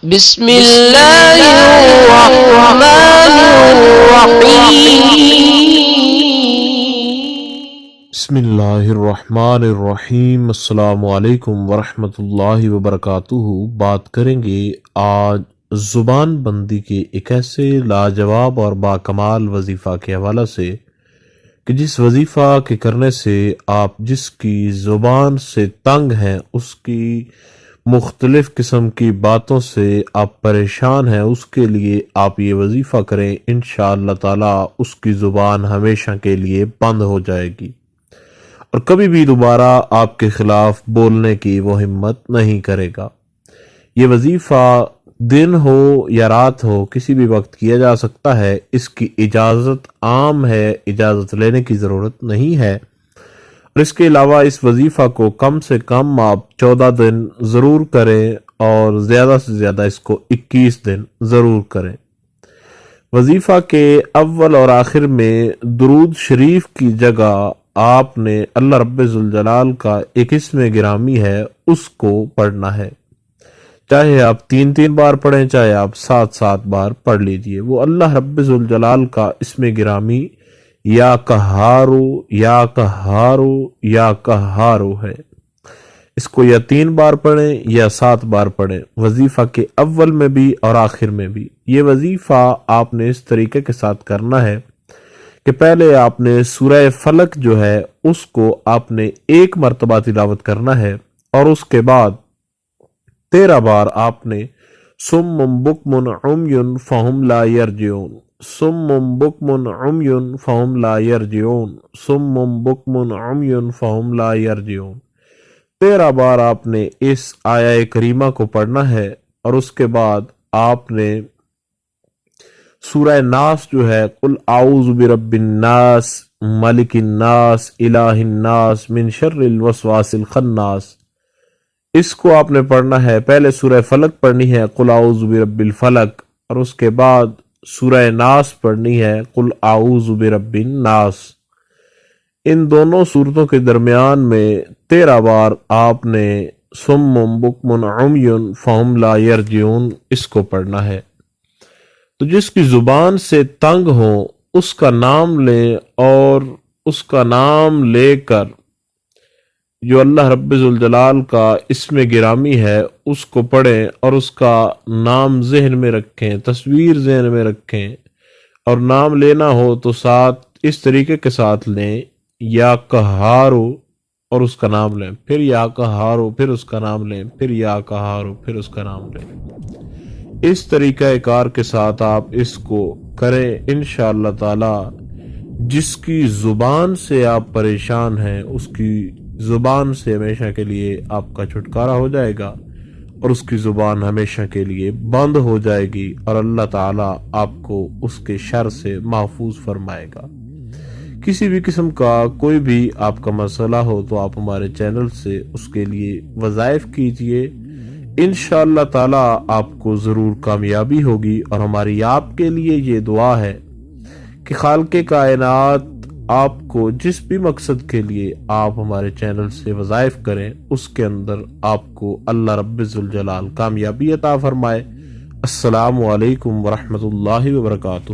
بسم اللہ الرحمن الرحیم۔ بسم اللہ الرحمن الرحیم۔ السلام علیکم ورحمۃ اللہ وبرکاتہ۔ بات کریں گے آج زبان بندی کے ایک ایسے لاجواب اور باکمال وظیفہ کے حوالے سے کہ جس وظیفہ کے کرنے سے آپ جس کی زبان سے تنگ ہیں، اس کی مختلف قسم کی باتوں سے آپ پریشان ہیں، اس کے لیے آپ یہ وظیفہ کریں، انشاءاللہ تعالی اس کی زبان ہمیشہ کے لیے بند ہو جائے گی اور کبھی بھی دوبارہ آپ کے خلاف بولنے کی وہ ہمت نہیں کرے گا۔ یہ وظیفہ دن ہو یا رات ہو، کسی بھی وقت کیا جا سکتا ہے۔ اس کی اجازت عام ہے، اجازت لینے کی ضرورت نہیں ہے۔ اور اس کے علاوہ اس وظیفہ کو کم سے کم آپ 14 دن ضرور کریں اور زیادہ سے زیادہ اس کو 21 دن ضرور کریں۔ وظیفہ کے اول اور آخر میں درود شریف کی جگہ آپ نے اللہ رب ذوالجلال کا ایک اسم گرامی ہے، اس کو پڑھنا ہے۔ چاہے آپ 3 بار پڑھیں، چاہے آپ 7 بار پڑھ لیجئے۔ وہ اللہ رب ذوالجلال کا اسم گرامی یا قہارو یا قہارو یا قہارو ہے۔ اس کو یا 3 بار پڑھیں یا 7 بار پڑھیں، وظیفہ کے اول میں بھی اور آخر میں بھی۔ یہ وظیفہ آپ نے اس طریقے کے ساتھ کرنا ہے کہ پہلے آپ نے سورہ فلق جو ہے اس کو آپ نے 1 مرتبہ تلاوت کرنا ہے، اور اس کے بعد 13 بار آپ نے صم بکم عمی فہم لا یرجعون، صم بکم عمی فہم لا یرجعون، صم بکم عمی فہم لا یرجعون 13 بار آپ نے اس آیہ کریمہ کو پڑھنا ہے۔ اور اس کے بعد آپ نے سورہ ناس جو ہے قل اعوذ برب الناس ملک الناس الہ الناس من شر الوسواس الخناس، اس کو آپ نے پڑھنا ہے۔ پہلے سورہ فلق پڑھنی ہے قل اعوذ برب الفلق، اور اس کے بعد سورہ ناس پڑھنی ہے قل اعوذ برب الناس۔ ان دونوں صورتوں کے درمیان میں 13 بار آپ نے صم بکم عمی فہم لا یرجعون اس کو پڑھنا ہے۔ تو جس کی زبان سے تنگ ہو اس کا نام لیں، اور اس کا نام لے کر جو اللہ رب ذوالجلال کا اسم گرامی ہے اس کو پڑھیں، اور اس کا نام ذہن میں رکھیں، تصویر ذہن میں رکھیں، اور نام لینا ہو تو ساتھ اس طریقے کے ساتھ لیں، یا قہارو اور اس کا نام لیں، پھر یا قہارو پھر اس کا نام لیں، پھر یا قہارو پھر اس کا نام لیں۔ اس طریقہ کار کے ساتھ آپ اس کو کریں، انشاءاللہ تعالی جس کی زبان سے آپ پریشان ہیں اس کی زبان سے ہمیشہ کے لیے آپ کا چھٹکارا ہو جائے گا، اور اس کی زبان ہمیشہ کے لیے بند ہو جائے گی، اور اللہ تعالی آپ کو اس کے شر سے محفوظ فرمائے گا۔ کسی بھی قسم کا کوئی بھی آپ کا مسئلہ ہو تو آپ ہمارے چینل سے اس کے لیے وظائف کیجئے، انشاءاللہ تعالی آپ کو ضرور کامیابی ہوگی۔ اور ہماری آپ کے لیے یہ دعا ہے کہ خالق کائنات آپ کو جس بھی مقصد کے لیے آپ ہمارے چینل سے وظائف کریں اس کے اندر آپ کو اللہ رب ذوالجلال کامیابی عطا فرمائے۔ السلام علیکم ورحمۃ اللہ وبرکاتہ۔